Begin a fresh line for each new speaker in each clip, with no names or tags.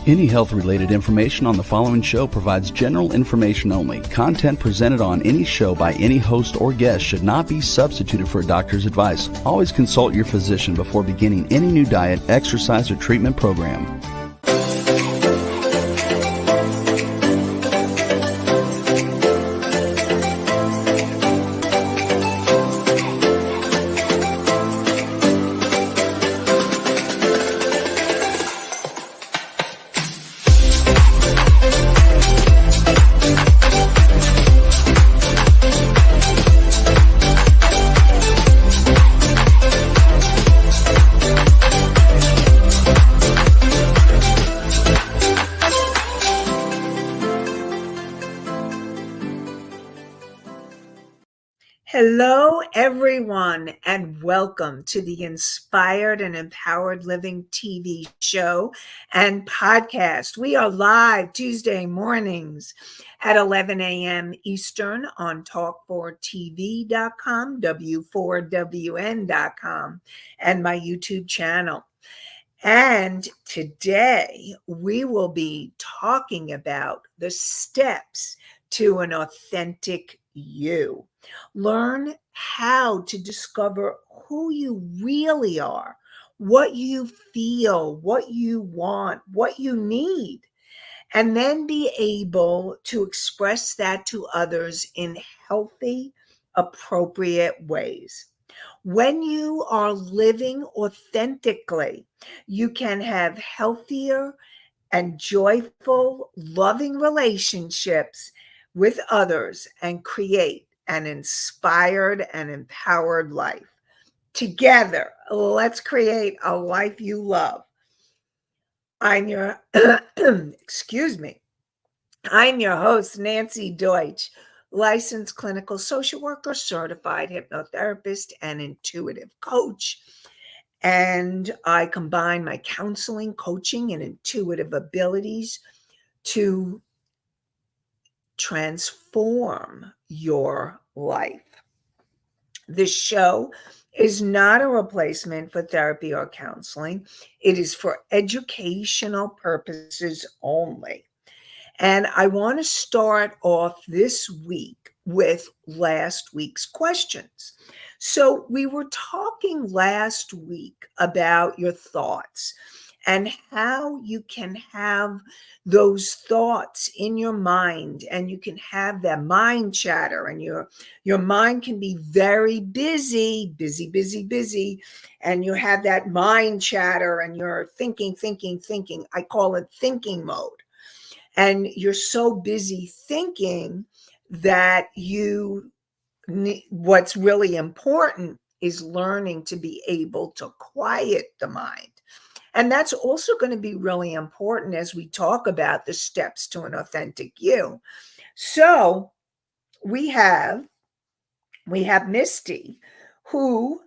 Any health-related information on the following show provides general information only. Content presented on any show by any host or guest should not be substituted for a doctor's advice. Always consult your physician before beginning any new diet, exercise, or treatment program.
Hello, everyone, and welcome to the Inspired and Empowered Living TV show and podcast. We are live Tuesday mornings at 11 a.m. Eastern on talk4tv.com, w4wn.com, and my YouTube channel. And today we will be talking about the steps to an authentic you. Learn how to discover who you really are, what you feel, what you want, what you need, and then be able to express that to others in healthy, appropriate ways. When you are living authentically, you can have healthier and joyful, loving relationships with others and create an inspired and empowered life. Together, let's create a life you love. I'm your, excuse me, I'm your host, Nanci Deutsch, licensed clinical social worker, certified hypnotherapist, and intuitive coach. And I combine my counseling, coaching, and intuitive abilities to transform your life. This show is not a replacement for therapy or counseling. It is for educational purposes only. And I want to start off this week with last week's questions. So we were talking last week about your thoughts and how you can have those thoughts in your mind, and you can have that mind chatter, and your mind can be very busy, and you have that mind chatter, and you're thinking. I call it thinking mode. And you're so busy thinking that what's really important is learning to be able to quiet the mind. And that's also going to be really important as we talk about the steps to an authentic you. So we have Misty, who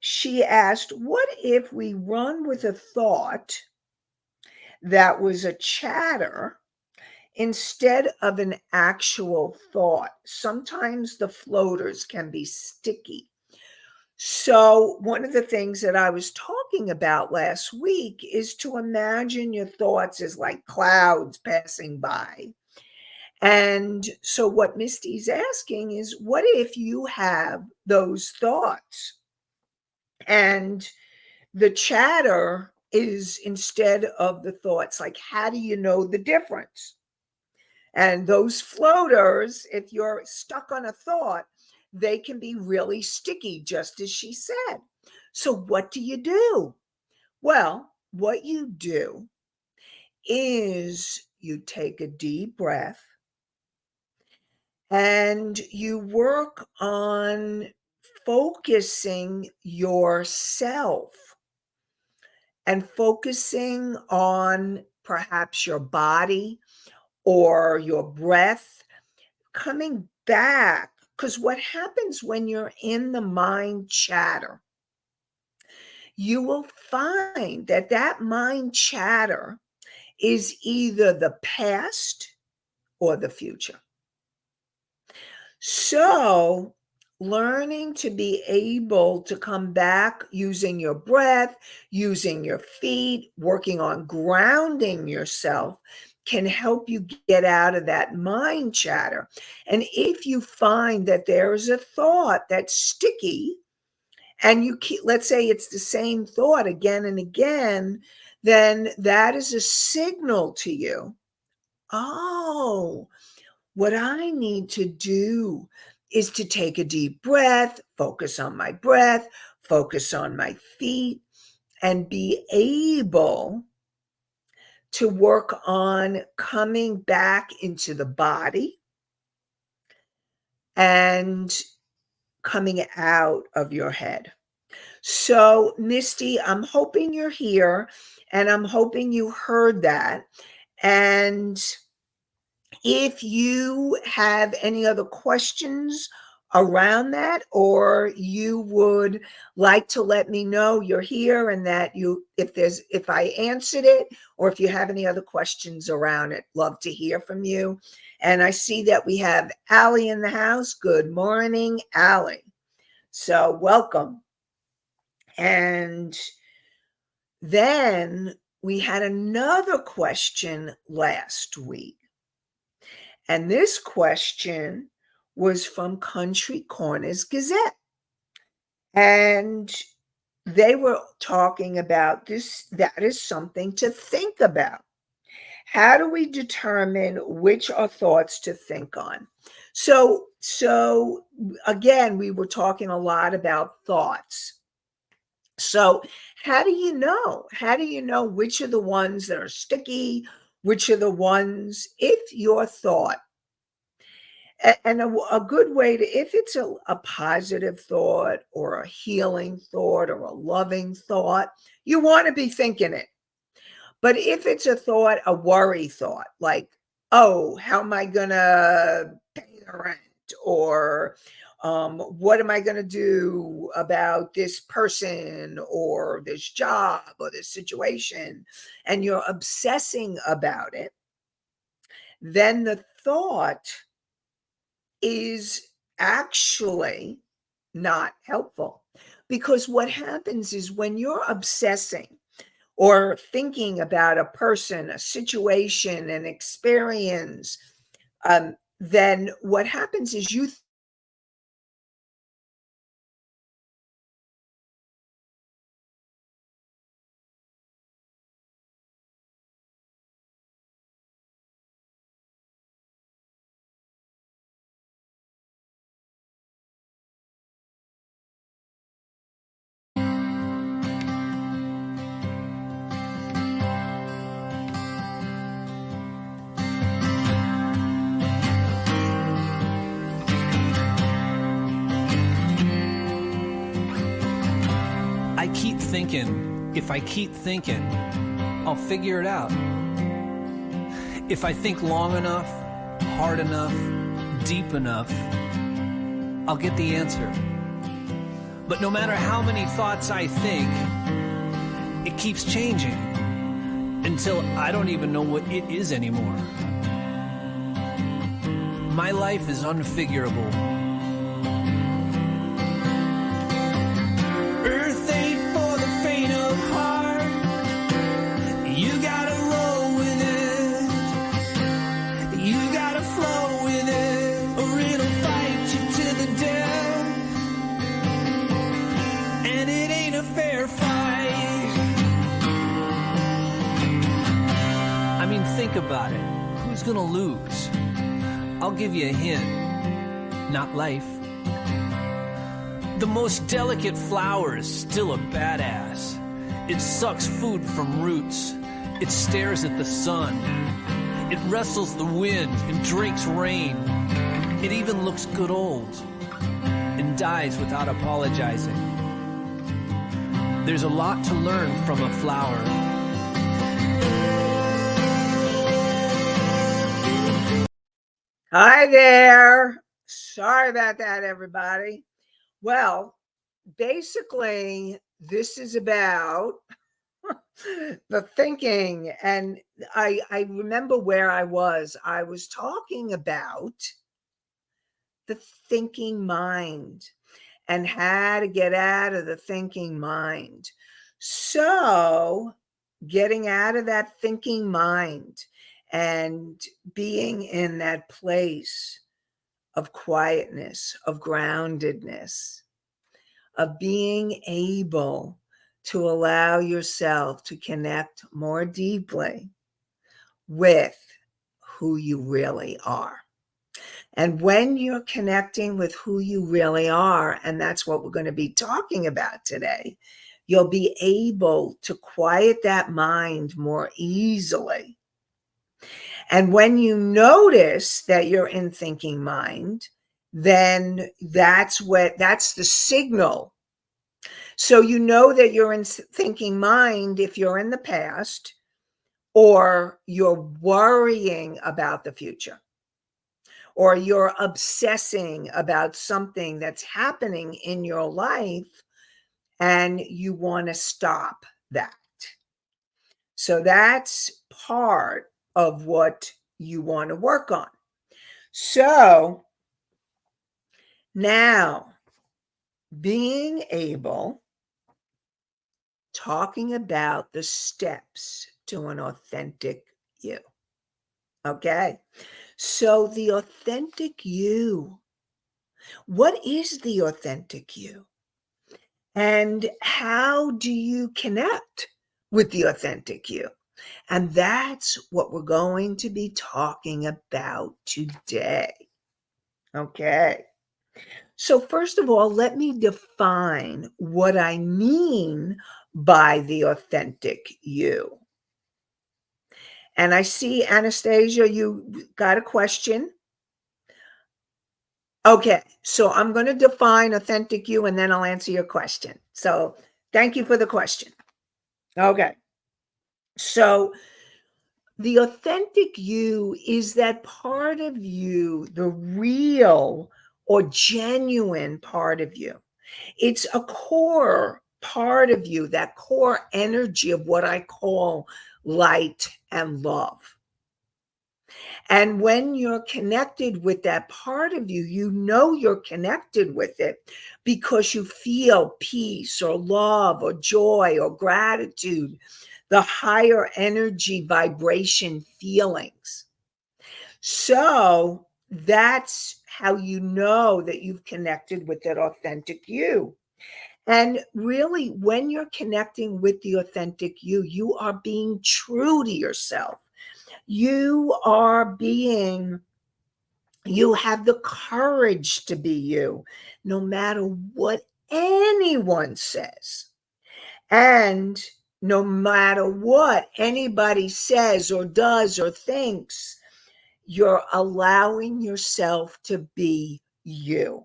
she asked, what if we run with a thought that was a chatter instead of an actual thought? Sometimes the floaters can be sticky. So one of the things that I was talking about last week is to imagine your thoughts as like clouds passing by. And so what Misty's asking is, what if you have those thoughts and the chatter is instead of the thoughts? Like, how do you know the difference? And those floaters, if you're stuck on a thought, they can be really sticky, just as she said. So what do you do? Well, what you do is you take a deep breath and you work on focusing yourself and focusing on perhaps your body or your breath, coming back. Because what happens when you're in the mind chatter, you will find that that mind chatter is either the past or the future. So learning to be able to come back using your breath, using your feet, working on grounding yourself can help you get out of that mind chatter. And if you find that there is a thought that's sticky and you keep, let's say it's the same thought again and again, then that is a signal to you. Oh, what I need to do is to take a deep breath, focus on my breath, focus on my feet, and be able to work on coming back into the body and coming out of your head. So, Misty, I'm hoping you're here and I'm hoping you heard that. And if you have any other questions around that, or you would like to let me know you're here and that if I answered it, or if you have any other questions around it, love to hear from you. And I see that we have Allie in the house. Good morning, Allie. So welcome. And then we had another question last week. And this question was from Country Corners Gazette. And they were talking about this. That is something to think about. How do we determine which are thoughts to think on? So again, we were talking a lot about thoughts. So how do you know? How do you know which are the ones that are sticky, which are the ones, if your thought, and a good way to, if it's a positive thought or a healing thought or a loving thought, you want to be thinking it. But if it's a thought, a worry thought, like, oh, how am I going to pay the rent? Or what am I going to do about this person or this job or this situation? And you're obsessing about it, then the thought is actually not helpful. Because what happens is when you're obsessing or thinking about a person, a situation, an experience, then what happens is you
I keep thinking, if I keep thinking, I'll figure it out. If I think long enough, hard enough, deep enough, I'll get the answer. But no matter how many thoughts I think, it keeps changing until I don't even know what it is anymore. My life is unfigurable. Earth ain't for the faint of heart. You gotta roll with it. You gotta flow with it, or it'll fight you to the death. And it ain't a fair fight. I mean, think about it. Who's gonna lose? I'll give you a hint. Not life. The most delicate flower is still a badass. It sucks food from roots. It stares at the sun. It wrestles the wind and drinks rain. It even looks good old and dies without apologizing. There's a lot to learn from a flower.
Hi there. Sorry about that, everybody. Well, basically, this is about the thinking. And I remember where I was. I was talking about the thinking mind and how to get out of the thinking mind. So, getting out of that thinking mind and being in that place of quietness, of groundedness, of being able to allow yourself to connect more deeply with who you really are. And when you're connecting with who you really are, and that's what we're going to be talking about today, you'll be able to quiet that mind more easily. And when you notice that you're in thinking mind, then that's the signal. So you know that you're in thinking mind if you're in the past or you're worrying about the future, or you're obsessing about something that's happening in your life and you want to stop that. So that's part of what you want to work on. So now, being able, talking about the steps to an authentic you. Okay. So the authentic you, what is the authentic you? And how do you connect with the authentic you? And that's what we're going to be talking about today. Okay. So first of all, let me define what I mean by the authentic you. And I see, Anastasia, you got a question. Okay, so I'm going to define authentic you and then I'll answer your question. So thank you for the question. Okay, so the authentic you is that part of you, the real or genuine part of you. It's a core part of you, that core energy of what I call light and love. And when you're connected with that part of you, you know you're connected with it because you feel peace or love or joy or gratitude, the higher energy vibration feelings. So that's how you know that you've connected with that authentic you. And really, when you're connecting with the authentic you, you are being true to yourself. You have the courage to be you, no matter what anyone says. And no matter what anybody says or does or thinks, you're allowing yourself to be you.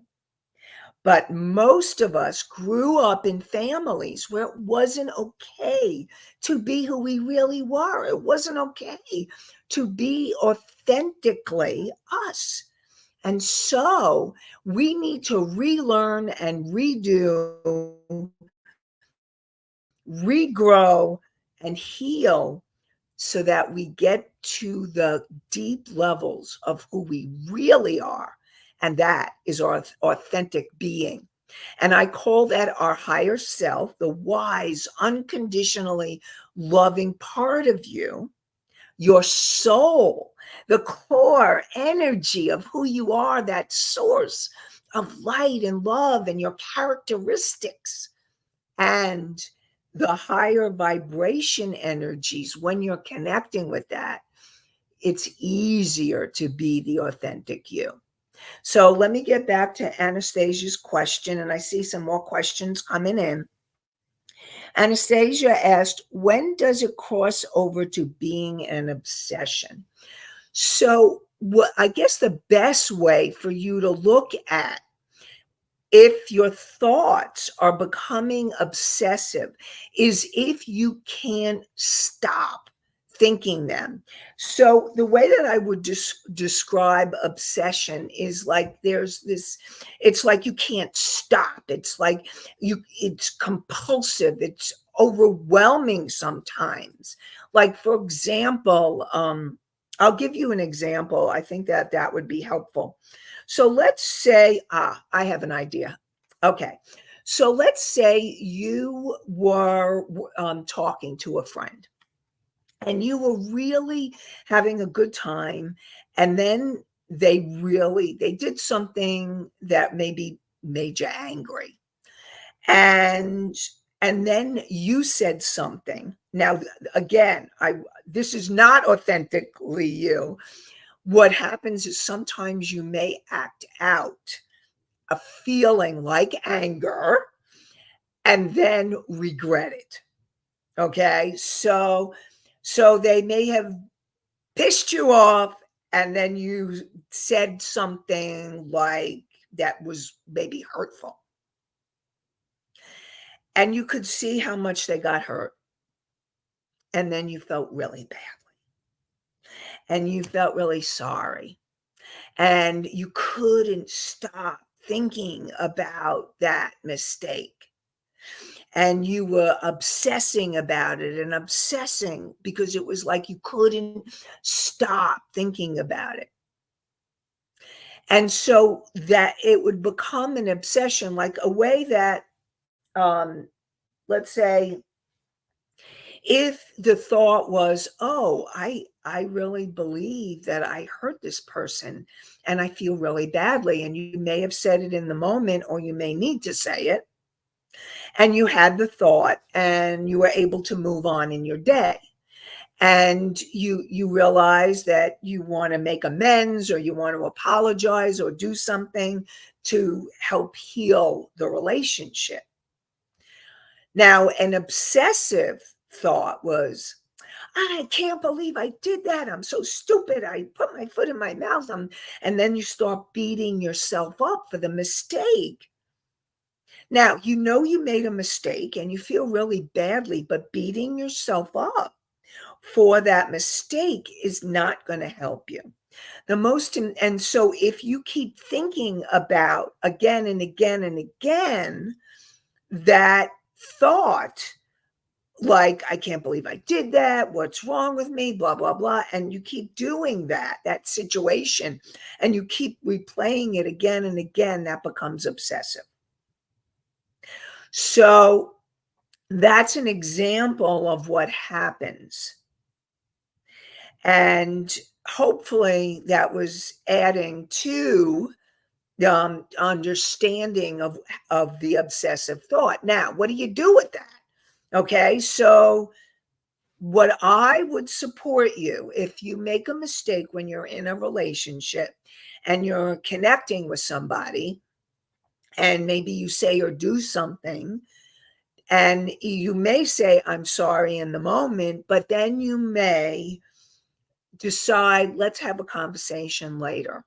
But most of us grew up in families where it wasn't okay to be who we really were. It wasn't okay to be authentically us. And so we need to relearn and redo, regrow, and heal so that we get to the deep levels of who we really are. And that is our authentic being. And I call that our higher self, the wise, unconditionally loving part of you, your soul, the core energy of who you are, that source of light and love and your characteristics. And the higher vibration energies, when you're connecting with that, it's easier to be the authentic you. So let me get back to Anastasia's question, and I see some more questions coming in. Anastasia asked, when does it cross over to being an obsession? So I guess the best way for you to look at if your thoughts are becoming obsessive is if you can't stop thinking them. So the way that I would describe obsession is like there's this, it's like you can't stop. It's like it's compulsive. It's overwhelming sometimes. Like, for example, I'll give you an example. I think that would be helpful. So let's say, I have an idea. Okay. So let's say you were talking to a friend and you were really having a good time. And then they did something that maybe made you angry. And and then you said something. Now, again, this is not authentically you. What happens is sometimes you may act out a feeling like anger and then regret it. Okay? So they may have pissed you off and then you said something like that was maybe hurtful. And you could see how much they got hurt. And then you felt really badly. And you felt really sorry. And you couldn't stop thinking about that mistake. And you were obsessing about it and obsessing because it was like you couldn't stop thinking about it. And so that it would become an obsession, like a way that, let's say, if the thought was, oh, I really believe that I hurt this person and I feel really badly, and you may have said it in the moment or you may need to say it, and you had the thought and you were able to move on in your day, and you realize that you want to make amends or you want to apologize or do something to help heal the relationship. Now, an obsessive thought was, I can't believe I did that. I'm so stupid. I put my foot in my mouth. And then you start beating yourself up for the mistake. Now, you know you made a mistake and you feel really badly, but beating yourself up for that mistake is not going to help you. And so if you keep thinking about again and again and again that thought, like, I can't believe I did that, what's wrong with me, blah, blah, blah, and you keep doing that situation, and you keep replaying it again and again, that becomes obsessive. So that's an example of what happens. And hopefully that was adding to the understanding of the obsessive thought. Now, what do you do with that? Okay, so what I would support you, if you make a mistake when you're in a relationship and you're connecting with somebody, and maybe you say or do something, and you may say, I'm sorry in the moment, but then you may decide, let's have a conversation later.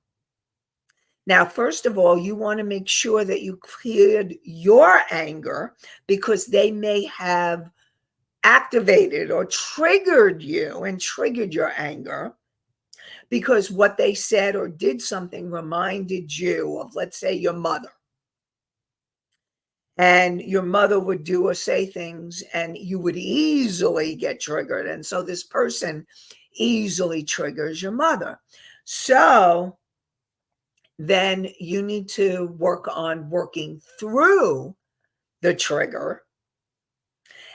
Now, first of all, you want to make sure that you cleared your anger because they may have activated or triggered you and triggered your anger because what they said or did something reminded you of, let's say, your mother. And your mother would do or say things and you would easily get triggered. And so this person easily triggers your mother. So then you need to work on working through the trigger.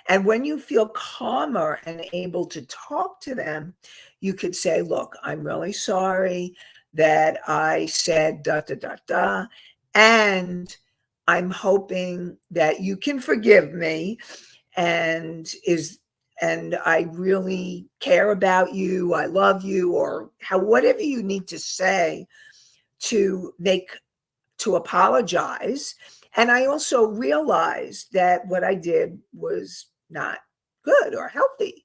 And when you feel calmer and able to talk to them, you could say, look, I'm really sorry that I said da, da, da, da. And I'm hoping that you can forgive me. And I really care about you. I love you, or whatever you need to say to apologize. And I also realized that what I did was not good or healthy.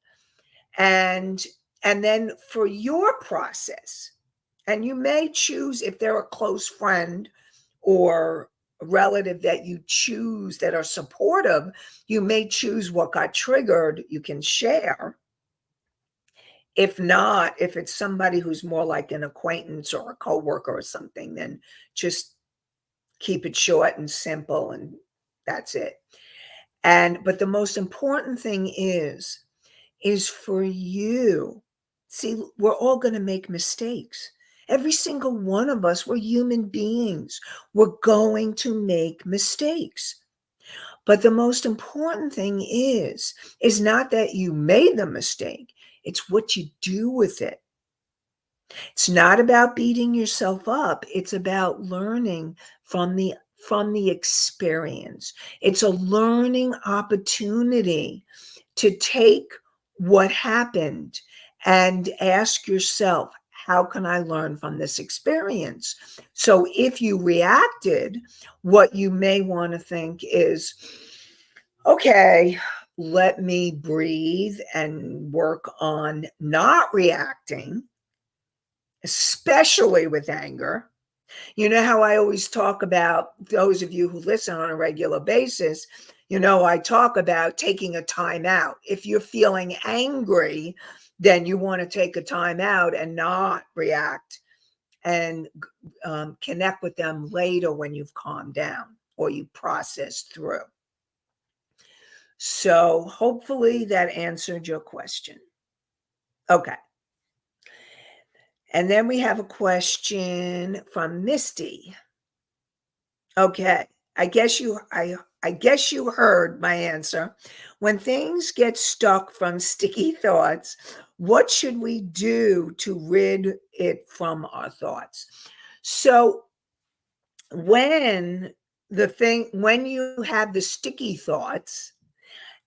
And then for your process, and you may choose, if they're a close friend or a relative that you choose that are supportive, you may choose what got triggered, you can share. If not, if it's somebody who's more like an acquaintance or a coworker or something, then just keep it short and simple, and that's it. But the most important thing is for you. See, we're all going to make mistakes. Every single one of us, we're human beings. We're going to make mistakes. But the most important thing is not that you made the mistake. It's what you do with it. It's not about beating yourself up. It's about learning from the experience. It's a learning opportunity to take what happened and ask yourself, how can I learn from this experience? So if you reacted, what you may want to think is, okay, let me breathe and work on not reacting, especially with anger. You know how I always talk about, those of you who listen on a regular basis, I talk about taking a time out. If you're feeling angry, then you want to take a time out and not react and connect with them later when you've calmed down or you process through. So hopefully that answered your question. Okay. And then we have a question from Misty. Okay. I guess you heard my answer. When things get stuck from sticky thoughts, what should we do to rid it from our thoughts? So when you have the sticky thoughts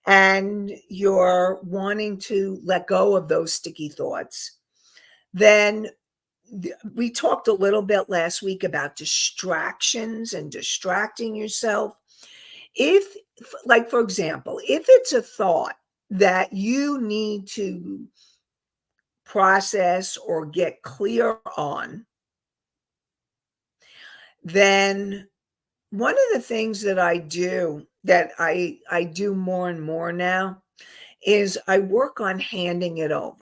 and you're wanting to let go of those sticky thoughts, then we talked a little bit last week about distractions and distracting yourself. If, like, for example, if it's a thought that you need to process or get clear on, then one of the things that I do, that I do more and more now, is I work on handing it over.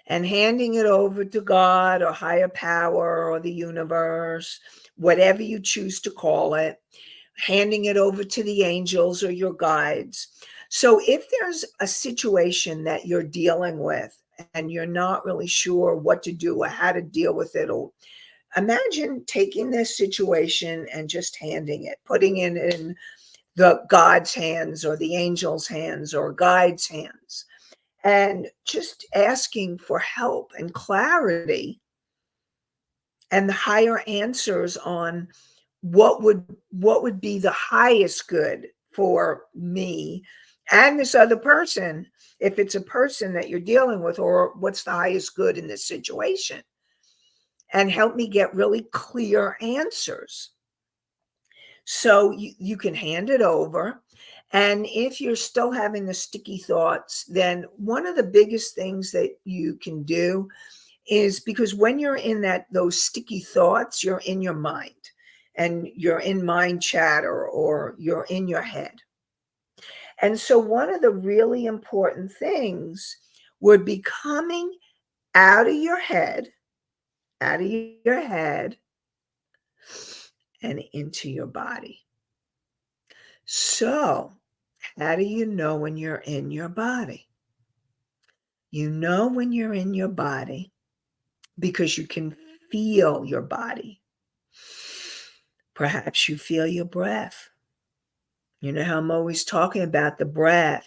And handing it over to God or higher power or the universe, whatever you choose to call it, handing it over to the angels or your guides. So if there's a situation that you're dealing with and you're not really sure what to do or how to deal with it, or imagine taking this situation and just handing it, putting it in the God's hands or the angel's hands or guide's hands, and just asking for help and clarity and the higher answers on what would be the highest good for me and this other person, if it's a person that you're dealing with, or what's the highest good in this situation, and help me get really clear answers. So you can hand it over. And if you're still having the sticky thoughts, then one of the biggest things that you can do is, because when you're in those sticky thoughts, you're in your mind and you're in mind chatter or you're in your head. And so one of the really important things would be coming out of your head and into your body. So how do you know when you're in your body? You know when you're in your body because you can feel your body. Perhaps you feel your breath. You know how I'm always talking about the breath,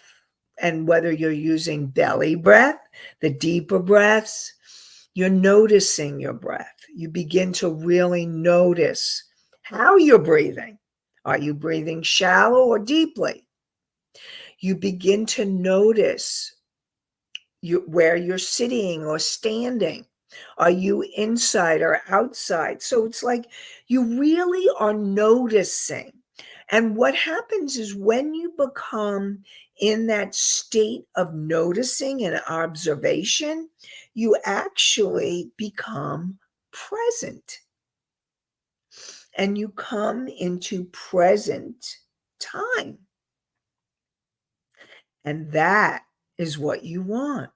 and whether you're using belly breath, the deeper breaths, you're noticing your breath. You begin to really notice how you're breathing. Are you breathing shallow or deeply? You begin to notice where you're sitting or standing. Are you inside or outside? So it's like you really are noticing. And what happens is when you become in that state of noticing and observation, you actually become present. And you come into present time. And that is what you want.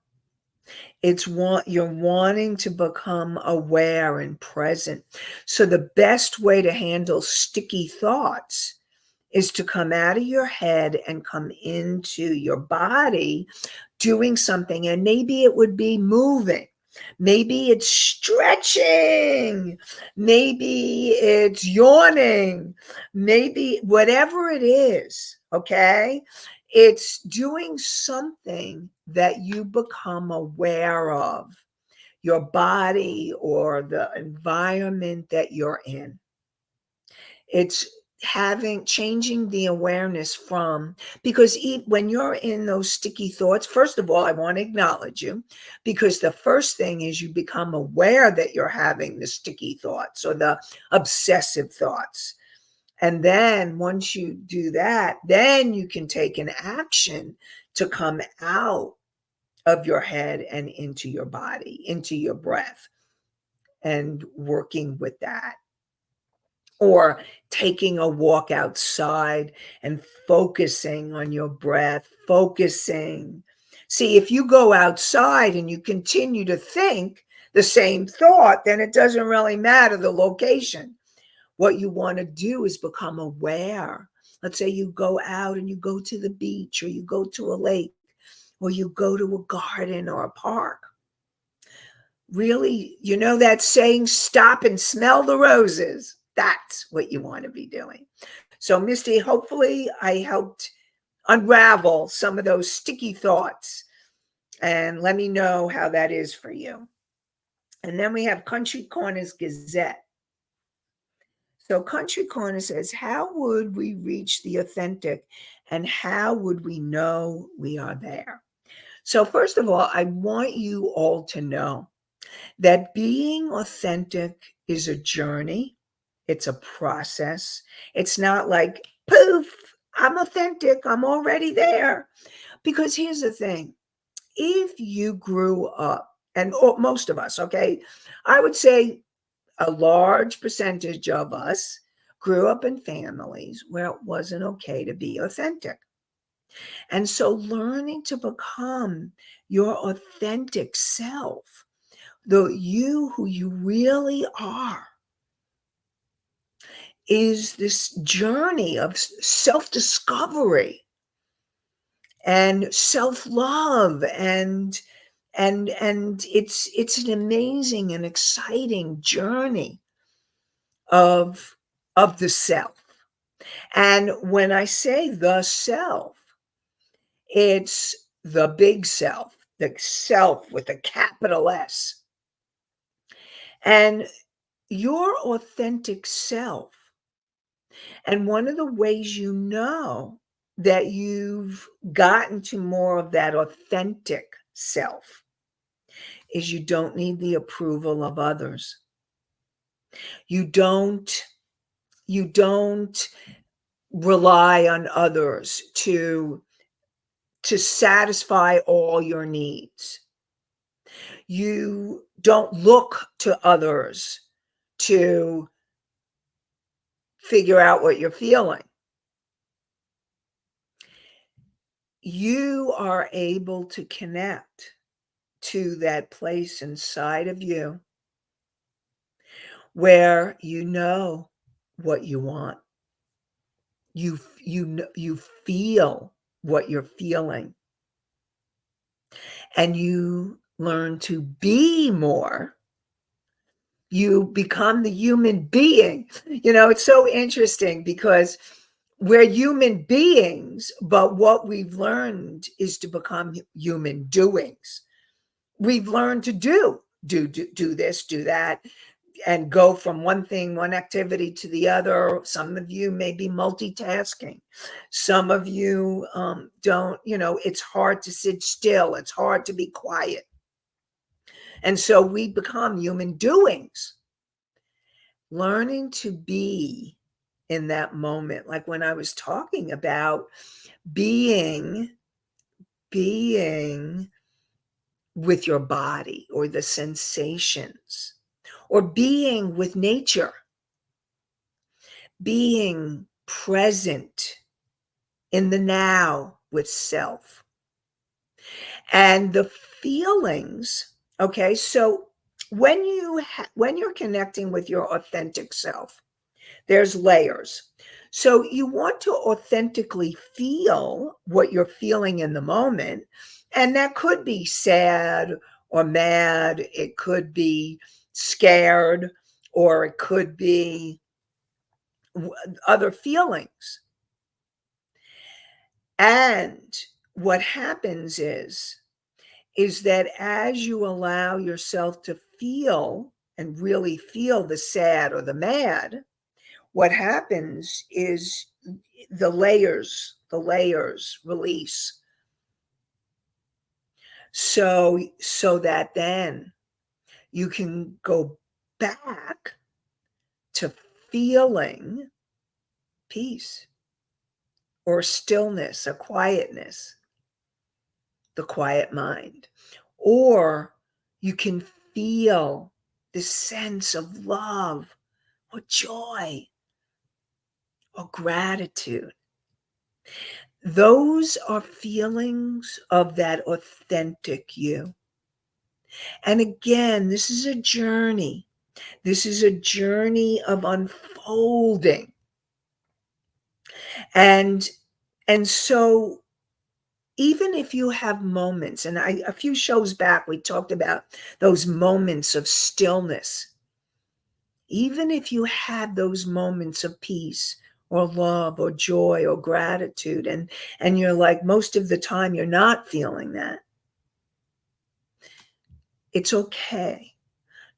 You're wanting to become aware and present. So the best way to handle sticky thoughts is to come out of your head and come into your body doing something. And maybe it would be moving. Maybe it's stretching. Maybe it's yawning. Maybe whatever it is, okay? It's doing something that you become aware of, your body or the environment that you're in. It's changing the awareness from, because when you're in those sticky thoughts, first of all, I want to acknowledge you, because the first thing is you become aware that you're having the sticky thoughts or the obsessive thoughts. And then once you do that, then you can take an action to come out of your head and into your body, into your breath, and working with that. Or taking a walk outside and focusing on your breath, focusing. See, if you go outside and you continue to think the same thought, then it doesn't really matter the location. What you want to do is become aware. Let's say you go out and you go to the beach, or you go to a lake, or you go to a garden or a park. Really, you know that saying, stop and smell the roses. That's what you want to be doing. So, Misty, hopefully I helped unravel some of those sticky thoughts, and let me know how that is for you. And then we have Country Corner's Gazette. So Country Corner says, how would we reach the authentic, and how would we know we are there? So first of all, I want you all to know that being authentic is a journey. It's a process. It's not like, poof, I'm authentic, I'm already there. Because here's the thing. If you grew up, and most of us, okay, I would say a large percentage of us grew up in families where it wasn't okay to be authentic. And so learning to become your authentic self, who you really are, is this journey of self-discovery and self-love, and it's an amazing and exciting journey of the self. And when I say the self, it's the big self, the self with a capital S. And your authentic self. And one of the ways you know that you've gotten to more of that authentic self is you don't need the approval of others. You don't rely on others to satisfy all your needs. You don't look to others to figure out what you're feeling. You are able to connect to that place inside of you where you know what you want. You feel what you're feeling, and you learn to be more. You become the human being. You know, it's so interesting because we're human beings, but what we've learned is to become human doings. We've learned to do this, do that, and go from one activity to the other. Some of you may be multitasking. Some of you don't, it's hard to sit still. It's hard to be quiet. And so we become human doings. Learning to be in that moment, like when I was talking about being with your body or the sensations, or being with nature, being present in the now with self. And the feelings, okay, so when you're connecting with your authentic self, there's layers. So you want to authentically feel what you're feeling in the moment, and that could be sad or mad. It could be scared, or it could be other feelings. And what happens is that as you allow yourself to feel and really feel the sad or the mad, what happens is the layers release. So that then you can go back to feeling peace or stillness, a quietness, the quiet mind. Or you can feel the sense of love or joy or gratitude. Those are feelings of that authentic you. And again, this is a journey. This is a journey of unfolding. And so even if you have moments, and a few shows back, we talked about those moments of stillness. Even if you had those moments of peace or love or joy or gratitude, and you're like, most of the time you're not feeling that, it's okay.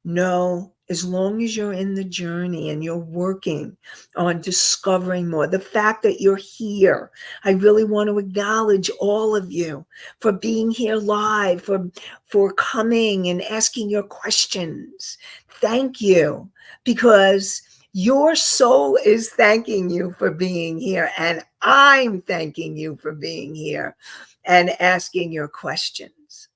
No, as long as you're in the journey and you're working on discovering more, the fact that you're here, I really want to acknowledge all of you for being here live, for coming and asking your questions. Thank you, because your soul is thanking you for being here, and I'm thanking you for being here and asking your questions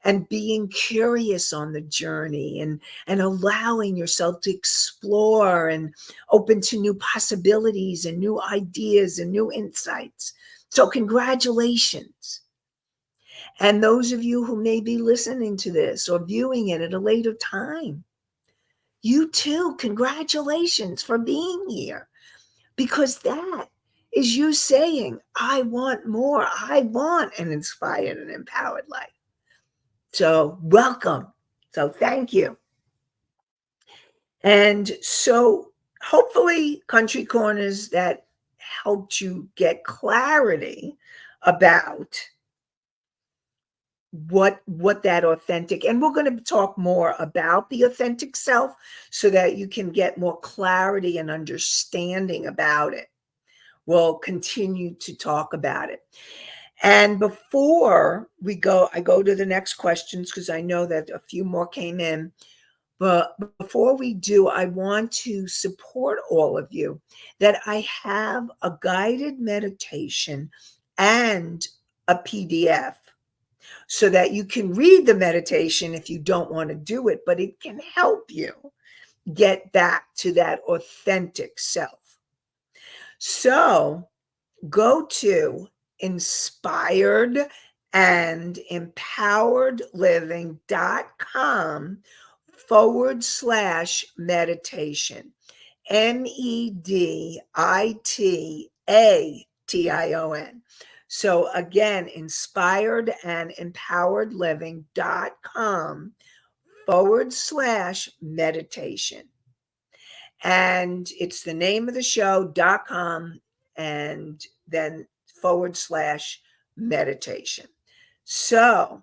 and being curious on the journey, and allowing yourself to explore and open to new possibilities and new ideas and new insights. So congratulations. And those of you who may be listening to this or viewing it at a later time, you too, congratulations for being here, because that is you saying, I want more. I want an inspired and empowered life. So welcome. So thank you. And so hopefully Country Corners that helped you get clarity about what that authentic, and we're going to talk more about the authentic self so that you can get more clarity and understanding about it. We'll continue to talk about it. And before we go, I go to the next questions because I know that a few more came in. But before we do, I want to support all of you that I have a guided meditation and a PDF so that you can read the meditation if you don't want to do it, but it can help you get back to that authentic self. So go to inspiredandempoweredliving.com/meditation. MEDITATION. So again, inspiredandempoweredliving.com/meditation. And it's the name of the show.com and then /meditation. So,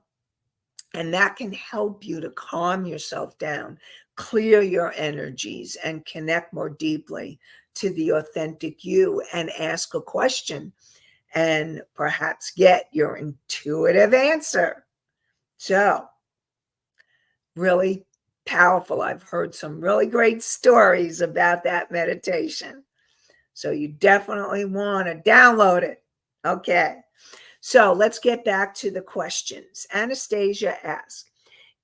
and that can help you to calm yourself down, clear your energies, and connect more deeply to the authentic you, and ask a question and perhaps get your intuitive answer. So, really powerful. I've heard some really great stories about that meditation. So you definitely want to download it. Okay. So let's get back to the questions. Anastasia asks,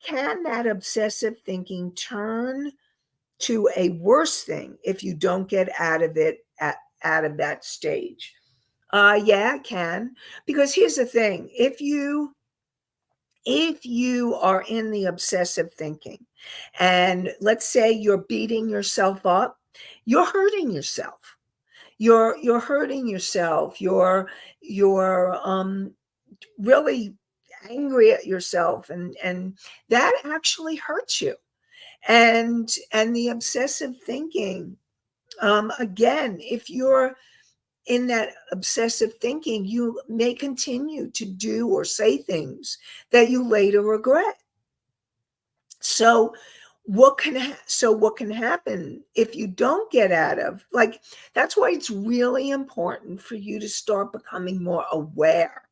can that obsessive thinking turn to a worse thing if you don't get out of it out of that stage? Yeah, it can. Because here's the thing. If you are in the obsessive thinking, and let's say you're beating yourself up, you're hurting yourself. You're hurting yourself. You're really angry at yourself, and that actually hurts you. And the obsessive thinking, again, if you're in that obsessive thinking, you may continue to do or say things that you later regret. So what can happen if you don't get out of, like, that's why it's really important for you to start becoming more aware.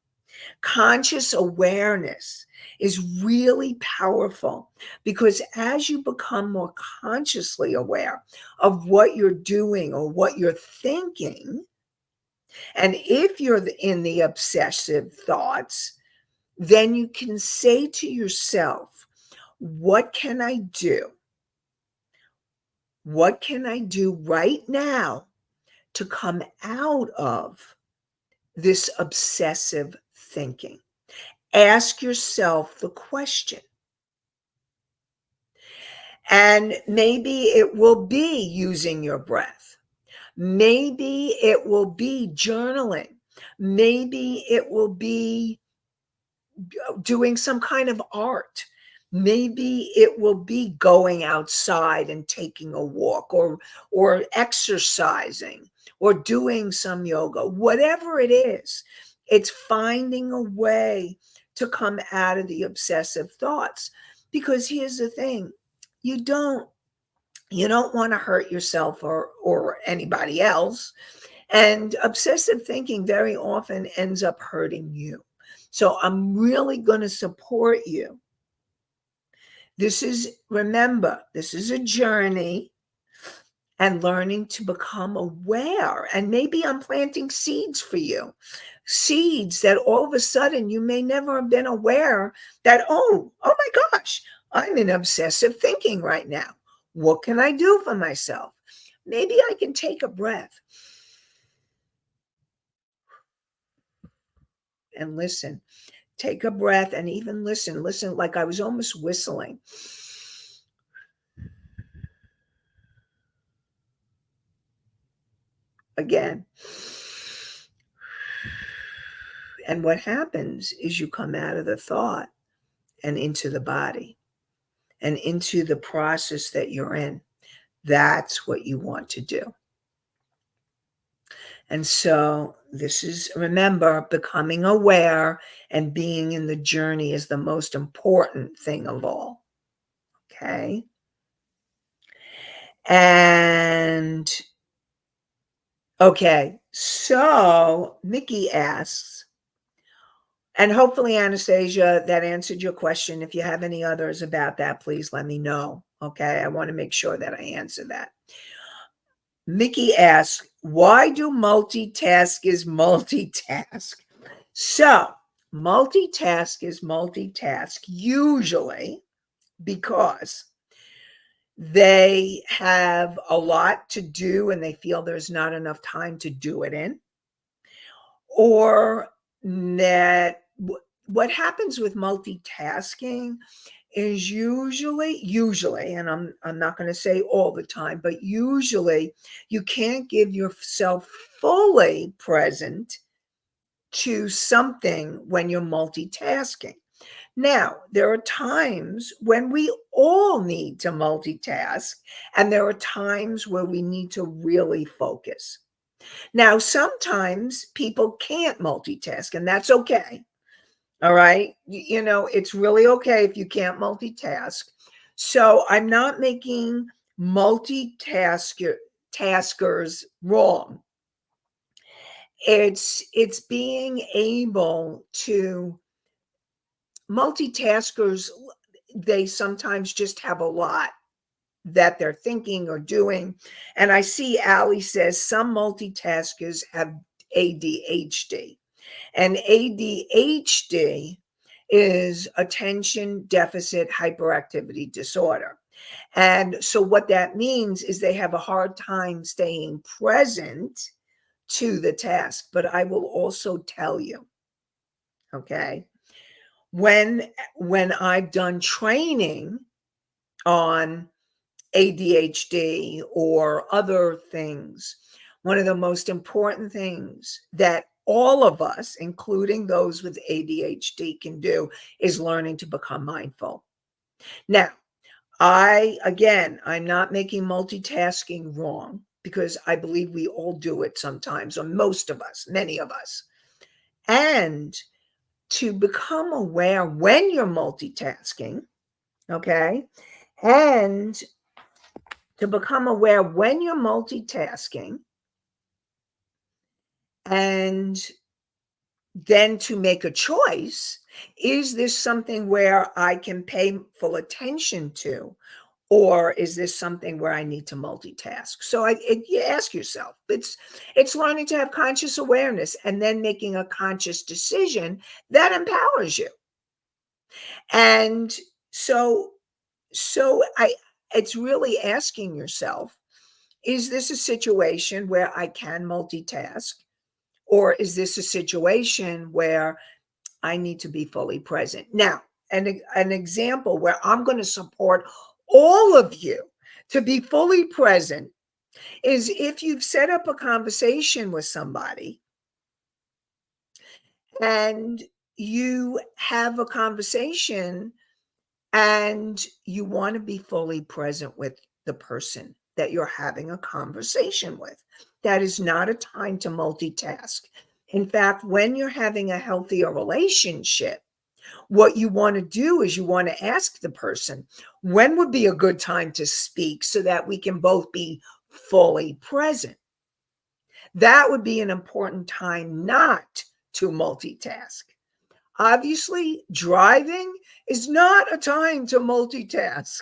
Conscious awareness is really powerful, because as you become more consciously aware of what you're doing or what you're thinking, and if you're in the obsessive thoughts, then you can say to yourself, what can I do? What can I do right now to come out of this obsessive thinking? Ask yourself the question. And maybe it will be using your breath. Maybe it will be journaling. Maybe it will be doing some kind of art. Maybe it will be going outside and taking a walk, or exercising, or doing some yoga. Whatever it is, it's finding a way to come out of the obsessive thoughts. Because here's the thing, you don't want to hurt yourself or anybody else. And obsessive thinking very often ends up hurting you. So I'm really going to support you. Remember, this is a journey, and learning to become aware. And maybe I'm planting seeds for you, seeds that all of a sudden you may never have been aware that, oh my gosh, I'm in obsessive thinking right now. What can I do for myself? Maybe I can take a breath and listen. Take a breath and even listen like I was almost whistling. Again. And what happens is you come out of the thought and into the body and into the process that you're in. That's what you want to do. And so remember, becoming aware and being in the journey is the most important thing of all. Okay? And okay, so Mickey asks, and hopefully, Anastasia, that answered your question. If you have any others about that, please let me know. Okay, I want to make sure that I answer that. Mickey asks, why do multitaskers multitask? So, multitaskers multitask usually because they have a lot to do and they feel there's not enough time to do it in, or that what happens with multitasking is usually, and I'm not going to say all the time, but usually you can't give yourself fully present to something when you're multitasking. Now, there are times when we all need to multitask, and there are times where we need to really focus. Now, sometimes people can't multitask, and that's okay. All right. It's really okay if you can't multitask. So I'm not making taskers wrong. It's being able to multitaskers. They sometimes just have a lot that they're thinking or doing. And I see Allie says some multitaskers have ADHD. And ADHD is attention deficit hyperactivity disorder. And so what that means is they have a hard time staying present to the task. But I will also tell you, okay, when I've done training on ADHD or other things, one of the most important things that all of us, including those with ADHD, can do is learning to become mindful. Now, I'm not making multitasking wrong, because I believe we all do it sometimes, or most of us, many of us. And to become aware when you're multitasking, okay? And to become aware when you're multitasking, and then to make a choice. Is this something where I can pay full attention to? Or is this something where I need to multitask? So you ask yourself, it's learning to have conscious awareness and then making a conscious decision that empowers you. And so it's really asking yourself, is this a situation where I can multitask? Or is this a situation where I need to be fully present? Now, an example where I'm going to support all of you to be fully present is if you've set up a conversation with somebody and you have a conversation and you want to be fully present with the person that you're having a conversation with. That is not a time to multitask. In fact, when you're having a healthier relationship, what you want to do is you want to ask the person, when would be a good time to speak so that we can both be fully present? That would be an important time not to multitask. Obviously, driving is not a time to multitask.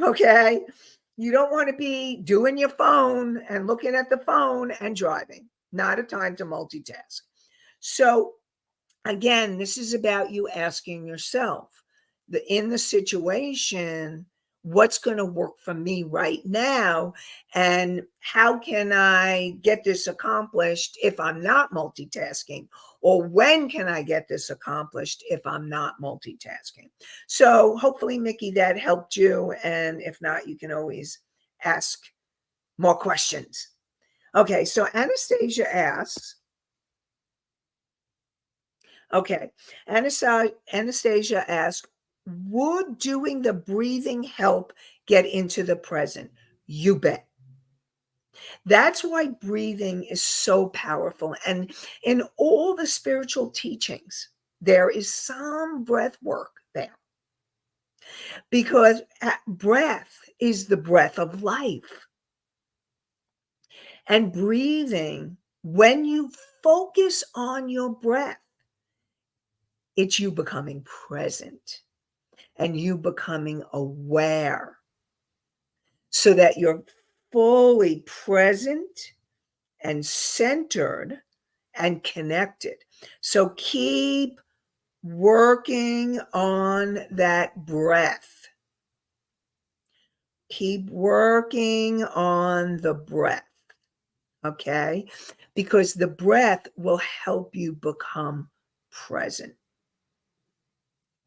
Okay? You don't want to be doing your phone and looking at the phone and driving. Not a time to multitask. So, again, this is about you asking yourself, in the situation, what's going to work for me right now? And how can I get this accomplished if I'm not multitasking? Or when can I get this accomplished if I'm not multitasking? So hopefully, Mickey, that helped you. And if not, you can always ask more questions. Okay, so Anastasia asks, Anastasia asks, would doing the breathing help get into the present? You bet. That's why breathing is so powerful. And in all the spiritual teachings, there is some breath work there, because breath is the breath of life. And breathing, when you focus on your breath, it's you becoming present and you becoming aware, so that you're fully present and centered and connected. So keep working on that breath. Keep working on the breath, okay? Because the breath will help you become present.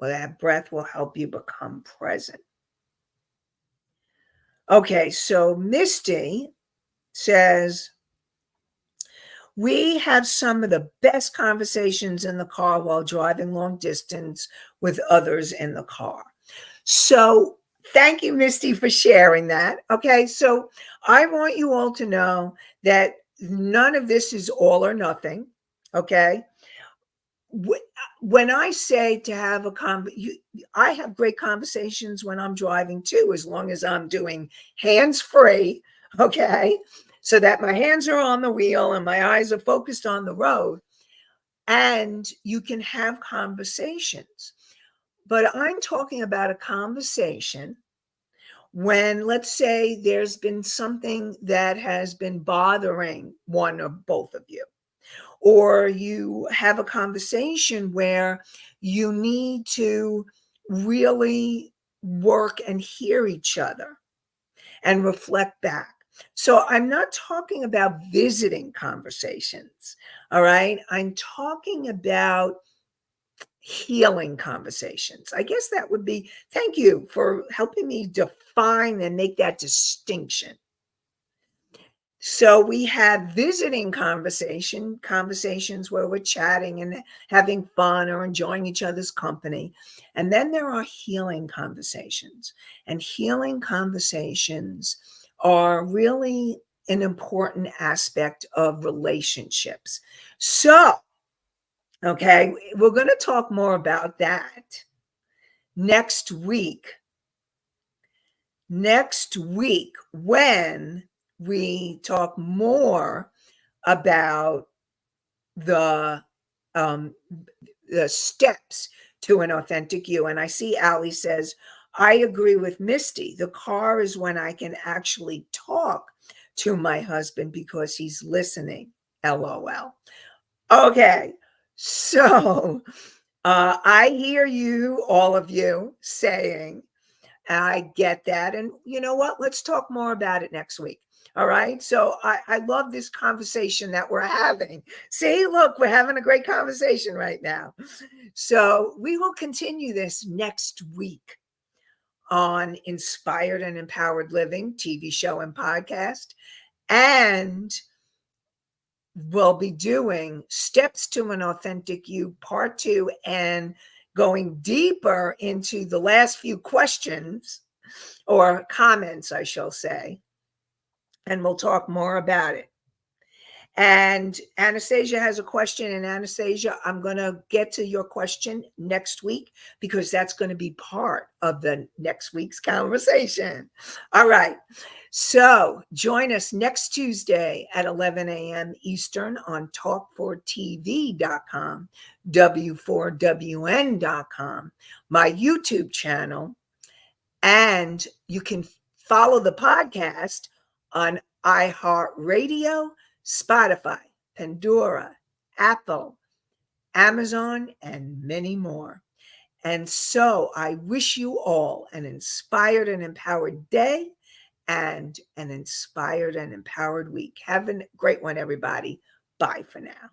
Well, that breath will help you become present. Okay, so Misty says, we have some of the best conversations in the car while driving long distance with others in the car. So thank you, Misty, for sharing that. Okay, so I want you all to know that none of this is all or nothing. Okay. When I say to have I have great conversations when I'm driving too, as long as I'm doing hands-free, okay? So that my hands are on the wheel and my eyes are focused on the road, and you can have conversations. But I'm talking about a conversation when, let's say, there's been something that has been bothering one or both of you, or you have a conversation where you need to really work and hear each other and reflect back. So I'm not talking about visiting conversations, all right? I'm talking about healing conversations. I guess that would be, thank you for helping me define and make that distinction. So we have visiting conversations where we're chatting and having fun or enjoying each other's company. And then there are healing conversations. And healing conversations are really an important aspect of relationships. So, okay, we're going to talk more about that next week. Next week, when we talk more about the steps to an authentic you. And I see Ali says, I agree with Misty. The car is when I can actually talk to my husband because he's listening. LOL. Okay, so I hear you, all of you, saying, I get that. And you know what? Let's talk more about it next week. All right. So I love this conversation that we're having. See, look, we're having a great conversation right now. So we will continue this next week on Inspired and Empowered Living TV show and podcast. And we'll be doing Steps to an Authentic You Part 2 and going deeper into the last few questions or comments, I shall say. And we'll talk more about it. And Anastasia has a question. And Anastasia, I'm going to get to your question next week because that's going to be part of the next week's conversation. All right. So join us next Tuesday at 11 a.m. Eastern on talk4tv.com, w4wn.com, my YouTube channel. And you can follow the podcast on iHeartRadio, Spotify, Pandora, Apple, Amazon, and many more. And so I wish you all an inspired and empowered day and an inspired and empowered week. Have a great one, everybody. Bye for now.